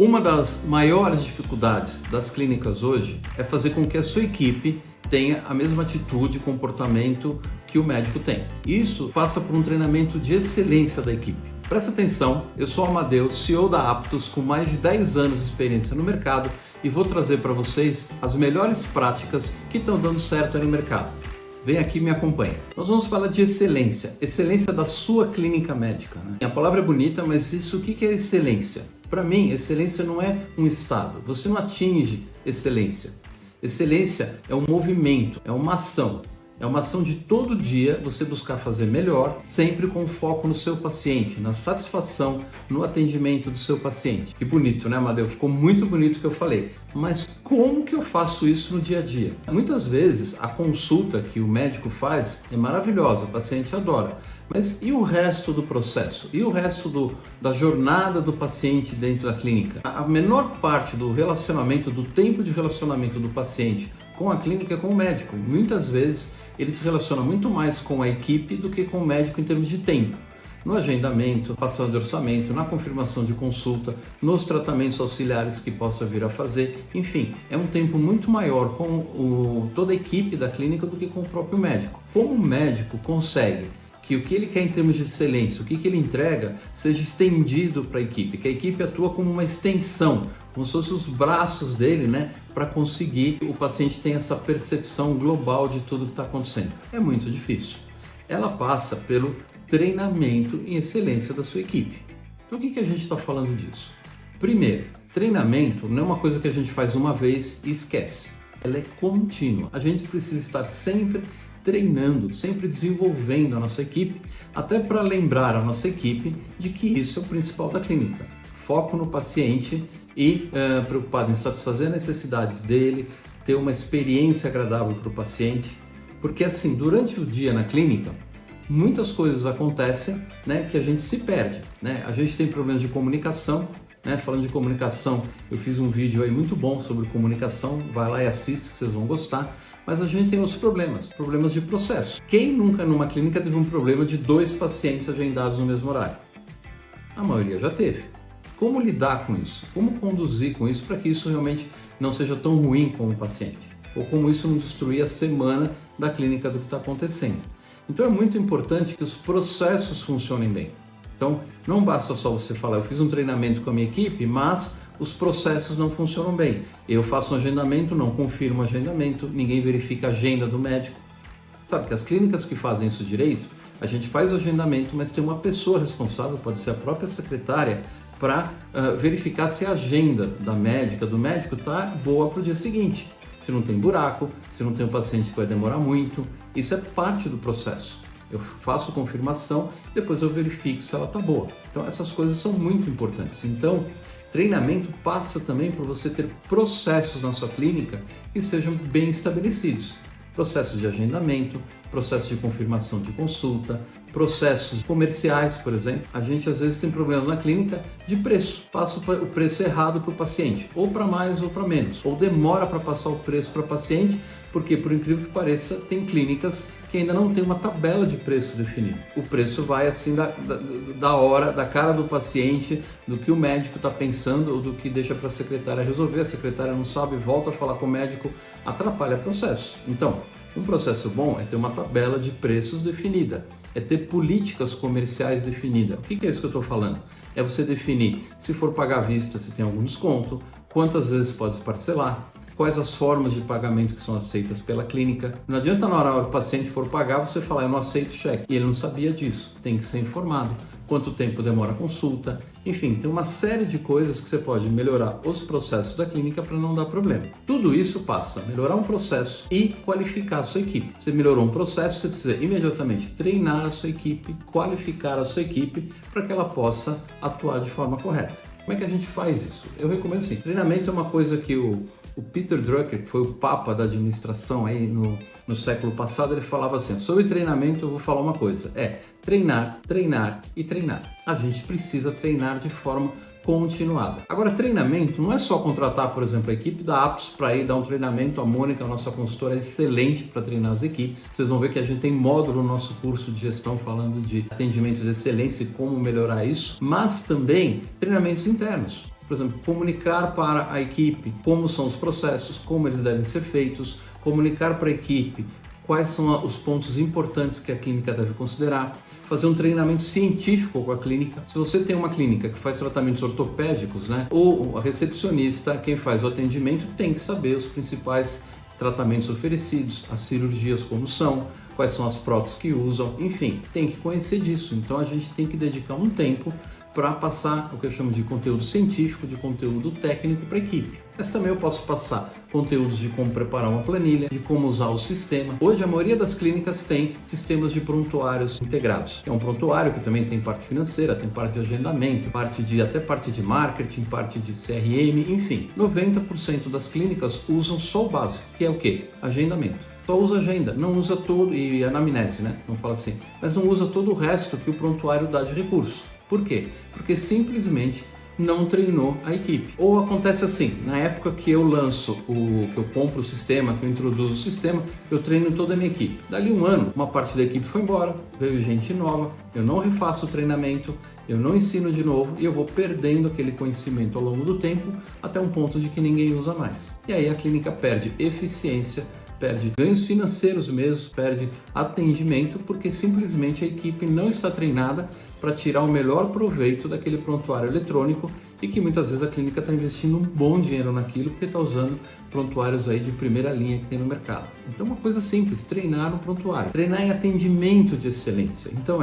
Uma das maiores dificuldades das clínicas hoje é fazer com que a sua equipe tenha a mesma atitude e comportamento que o médico tem. Isso passa por um treinamento de excelência da equipe. Presta atenção, eu sou Amadeu, CEO da Aptos, com mais de 10 anos de experiência no mercado e vou trazer para vocês as melhores práticas que estão dando certo aí no mercado. Vem aqui e me acompanha. Nós vamos falar de excelência, excelência da sua clínica médica, né? A palavra é bonita, mas o que é excelência? Para mim, excelência não é um estado, você não atinge excelência. Excelência é um movimento, é uma ação. É uma ação de todo dia você buscar fazer melhor, sempre com foco no seu paciente, na satisfação, no atendimento do seu paciente. Que bonito, né, Amadeu? Ficou muito bonito o que eu falei. Mas como que eu faço isso no dia a dia? Muitas vezes a consulta que o médico faz é maravilhosa, o paciente adora. Mas e o resto do processo? E o resto da jornada do paciente dentro da clínica? A menor parte do relacionamento, do tempo de relacionamento do paciente com a clínica é com o médico. Muitas vezes ele se relaciona muito mais com a equipe do que com o médico em termos de tempo. No agendamento, passando de orçamento, na confirmação de consulta, nos tratamentos auxiliares que possa vir a fazer, enfim, é um tempo muito maior com toda a equipe da clínica do que com o próprio médico. Como o médico consegue que o que ele quer em termos de excelência, o que ele entrega, seja estendido para a equipe, que a equipe atua como uma extensão, como se fossem os braços dele, né, para conseguir que o paciente tenha essa percepção global de tudo que está acontecendo. É muito difícil. Ela passa pelo treinamento em excelência da sua equipe. Então, o que a gente está falando disso? Primeiro, treinamento não é uma coisa que a gente faz uma vez e esquece. Ela é contínua. A gente precisa estar sempre treinando, sempre desenvolvendo a nossa equipe, até para lembrar a nossa equipe de que isso é o principal da clínica. Foco no paciente e preocupado em satisfazer as necessidades dele, ter uma experiência agradável para o paciente, porque assim, durante o dia na clínica, muitas coisas acontecem, né, que a gente se perde, né? A gente tem problemas de comunicação, né? Falando de comunicação, eu fiz um vídeo aí muito bom sobre comunicação, vai lá e assiste que vocês vão gostar. Mas a gente tem outros problemas de processo. Quem nunca numa clínica teve um problema de 2 pacientes agendados no mesmo horário? A maioria já teve. Como lidar com isso? Como conduzir com isso para que isso realmente não seja tão ruim com o paciente? Ou como isso não destruir a semana da clínica do que está acontecendo? Então é muito importante que os processos funcionem bem. Então não basta só você falar, eu fiz um treinamento com a minha equipe, mas os processos não funcionam bem. Eu faço um agendamento, não confirmo o agendamento, ninguém verifica a agenda do médico. Sabe que as clínicas que fazem isso direito, a gente faz o agendamento, mas tem uma pessoa responsável, pode ser a própria secretária, para verificar se a agenda da médica, do médico, está boa para o dia seguinte. Se não tem buraco, se não tem um paciente que vai demorar muito, isso é parte do processo. Eu faço confirmação, depois eu verifico se ela está boa. Então essas coisas são muito importantes. Então, treinamento passa também por você ter processos na sua clínica que sejam bem estabelecidos. Processos de agendamento, processos de confirmação de consulta, processos comerciais, por exemplo. A gente às vezes tem problemas na clínica de preço. Passa o preço errado para o paciente, ou para mais ou para menos, ou demora para passar o preço para o paciente, porque por incrível que pareça, tem clínicas que ainda não tem uma tabela de preço definida. O preço vai assim da hora, da cara do paciente, do que o médico está pensando ou do que deixa para a secretária resolver. A secretária não sabe, volta a falar com o médico, atrapalha o processo. Então, um processo bom é ter uma tabela de preços definida, é ter políticas comerciais definidas. O que é isso que eu estou falando? É você definir se for pagar à vista, se tem algum desconto, quantas vezes pode parcelar, quais as formas de pagamento que são aceitas pela clínica. Não adianta na hora que o paciente for pagar, você falar, eu não aceito cheque. E ele não sabia disso, tem que ser informado. Quanto tempo demora a consulta, enfim, tem uma série de coisas que você pode melhorar os processos da clínica para não dar problema. Tudo isso passa a melhorar um processo e qualificar a sua equipe. Você melhorou um processo, você precisa imediatamente treinar a sua equipe, qualificar a sua equipe para que ela possa atuar de forma correta. Como é que a gente faz isso? Eu recomendo assim, treinamento é uma coisa que o Peter Drucker, que foi o papa da administração aí no século passado, ele falava assim, sobre treinamento eu vou falar uma coisa, treinar, treinar e treinar. A gente precisa treinar de forma continuada. Agora, treinamento não é só contratar, por exemplo, a equipe da Aptos para ir dar um treinamento. A Mônica, a nossa consultora, é excelente para treinar as equipes. Vocês vão ver que a gente tem módulo no nosso curso de gestão falando de atendimento de excelência e como melhorar isso, mas também treinamentos internos. por exemplo, comunicar para a equipe como são os processos, como eles devem ser feitos, comunicar para a equipe quais são os pontos importantes que a clínica deve considerar, fazer um treinamento científico com a clínica. Se você tem uma clínica que faz tratamentos ortopédicos, né, ou a recepcionista, quem faz o atendimento, tem que saber os principais tratamentos oferecidos, as cirurgias como são, quais são as próteses que usam, enfim, tem que conhecer disso. Então a gente tem que dedicar um tempo para passar o que eu chamo de conteúdo científico, de conteúdo técnico para a equipe. Mas também eu posso passar conteúdos de como preparar uma planilha, de como usar o sistema. Hoje a maioria das clínicas tem sistemas de prontuários integrados. É um prontuário que também tem parte financeira, tem parte de agendamento, até parte de marketing, parte de CRM, enfim. 90% das clínicas usam só o básico, que é o quê? Agendamento. Só usa agenda, não usa todo, e anamnese, né? Não fala assim, mas não usa todo o resto que o prontuário dá de recurso. Por quê? Porque simplesmente não treinou a equipe. Ou acontece assim, na época que eu que eu compro o sistema, que eu introduzo o sistema, eu treino toda a minha equipe. Dali um ano, uma parte da equipe foi embora, veio gente nova, eu não refaço o treinamento, eu não ensino de novo e eu vou perdendo aquele conhecimento ao longo do tempo até um ponto de que ninguém usa mais. E aí a clínica perde eficiência, perde ganhos financeiros mesmo, perde atendimento, porque simplesmente a equipe não está treinada para tirar o melhor proveito daquele prontuário eletrônico e que muitas vezes a clínica está investindo um bom dinheiro naquilo porque está usando prontuários aí de primeira linha que tem no mercado. Então uma coisa simples, treinar no prontuário, treinar em atendimento de excelência. Então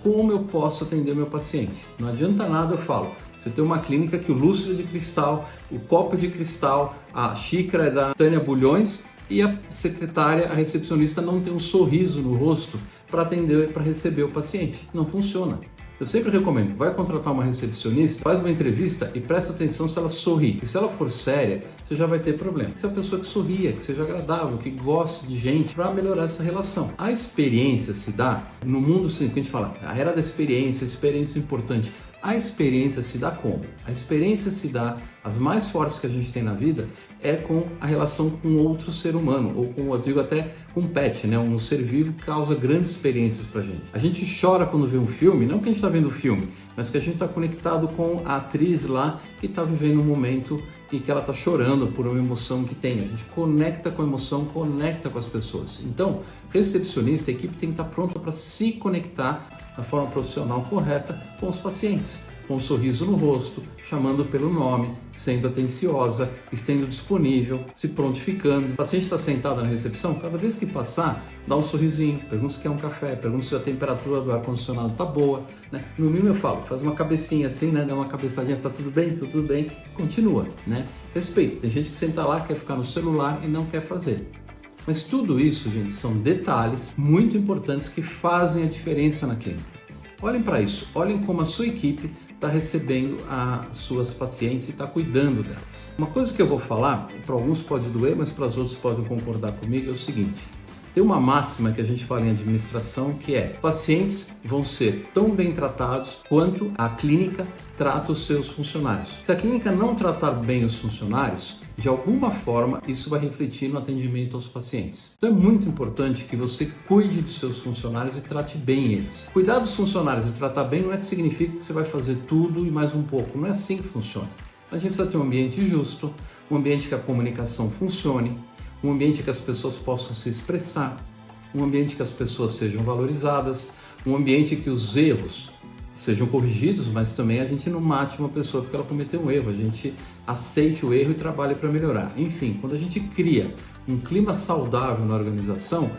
como eu posso atender meu paciente? Não adianta nada eu falo, você tem uma clínica que o lúcido é de cristal, o copo é de cristal, a xícara é da Tânia Bulhões e a secretária, a recepcionista não tem um sorriso no rosto para atender, para receber o paciente. Não funciona. Eu sempre recomendo, vai contratar uma recepcionista, faz uma entrevista e presta atenção se ela sorri. E se ela for séria, você já vai ter problema. Se é uma pessoa que sorria, que seja agradável, que goste de gente, para melhorar essa relação. A experiência se dá no mundo, assim, que a gente fala, a era da experiência, experiência importante. A experiência se dá como? A experiência se dá, as mais fortes que a gente tem na vida, é com a relação com outro ser humano, ou com, eu digo até com um pet, né? Um ser vivo que causa grandes experiências pra gente. A gente chora quando vê um filme, não que a gente está vendo o filme, mas que a gente está conectado com a atriz lá que está vivendo um momento e que ela está chorando por uma emoção que tem. A gente conecta com a emoção, conecta com as pessoas. Então, recepcionista, a equipe tem que estar pronta para se conectar da forma profissional correta com os pacientes. Com um sorriso no rosto, chamando pelo nome, sendo atenciosa, estando disponível, se prontificando. O paciente está sentado na recepção, cada vez que passar, dá um sorrisinho, pergunta se quer um café, pergunta se a temperatura do ar-condicionado está boa. Né? No mínimo eu falo, faz uma cabecinha assim, né? Dá uma cabeçadinha, tá tudo bem, continua. Né? Respeito, tem gente que senta lá, quer ficar no celular e não quer fazer. Mas tudo isso, gente, são detalhes muito importantes que fazem a diferença na clínica. Olhem para isso, olhem como a sua equipe está recebendo as suas pacientes e está cuidando delas. Uma coisa que eu vou falar, para alguns pode doer, mas para os outros podem concordar comigo, é o seguinte. Tem uma máxima que a gente fala em administração que é: pacientes vão ser tão bem tratados quanto a clínica trata os seus funcionários. Se a clínica não tratar bem os funcionários, de alguma forma isso vai refletir no atendimento aos pacientes. Então é muito importante que você cuide dos seus funcionários e trate bem eles. Cuidar dos funcionários e tratar bem não é que significa que você vai fazer tudo e mais um pouco. Não é assim que funciona. A gente precisa ter um ambiente justo, um ambiente que a comunicação funcione, um ambiente que as pessoas possam se expressar, um ambiente que as pessoas sejam valorizadas, um ambiente que os erros sejam corrigidos, mas também a gente não mate uma pessoa porque ela cometeu um erro, a gente aceite o erro e trabalhe para melhorar. Enfim, quando a gente cria um clima saudável na organização,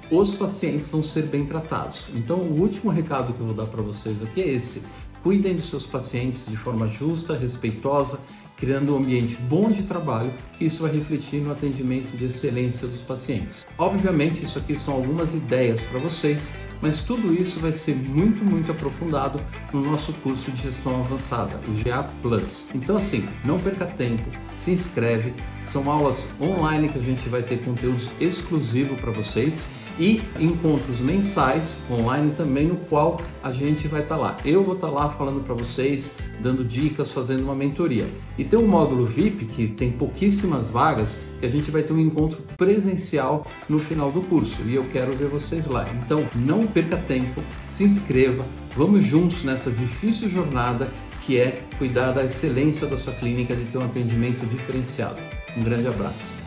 os pacientes vão ser bem tratados. Então, o último recado que eu vou dar para vocês aqui é esse: cuidem dos seus pacientes de forma justa, respeitosa, criando um ambiente bom de trabalho, que isso vai refletir no atendimento de excelência dos pacientes. Obviamente, isso aqui são algumas ideias para vocês, mas tudo isso vai ser muito aprofundado no nosso curso de gestão avançada, o GA Plus. Então assim, não perca tempo, se inscreve, são aulas online que a gente vai ter conteúdos exclusivos para vocês e encontros mensais online também, no qual a gente vai estar lá. Eu vou estar lá falando para vocês, dando dicas, fazendo uma mentoria. E tem um módulo VIP que tem pouquíssimas vagas, que a gente vai ter um encontro presencial no final do curso e eu quero ver vocês lá. Então não perca tempo, se inscreva, vamos juntos nessa difícil jornada que é cuidar da excelência da sua clínica, de ter um atendimento diferenciado. Um grande abraço.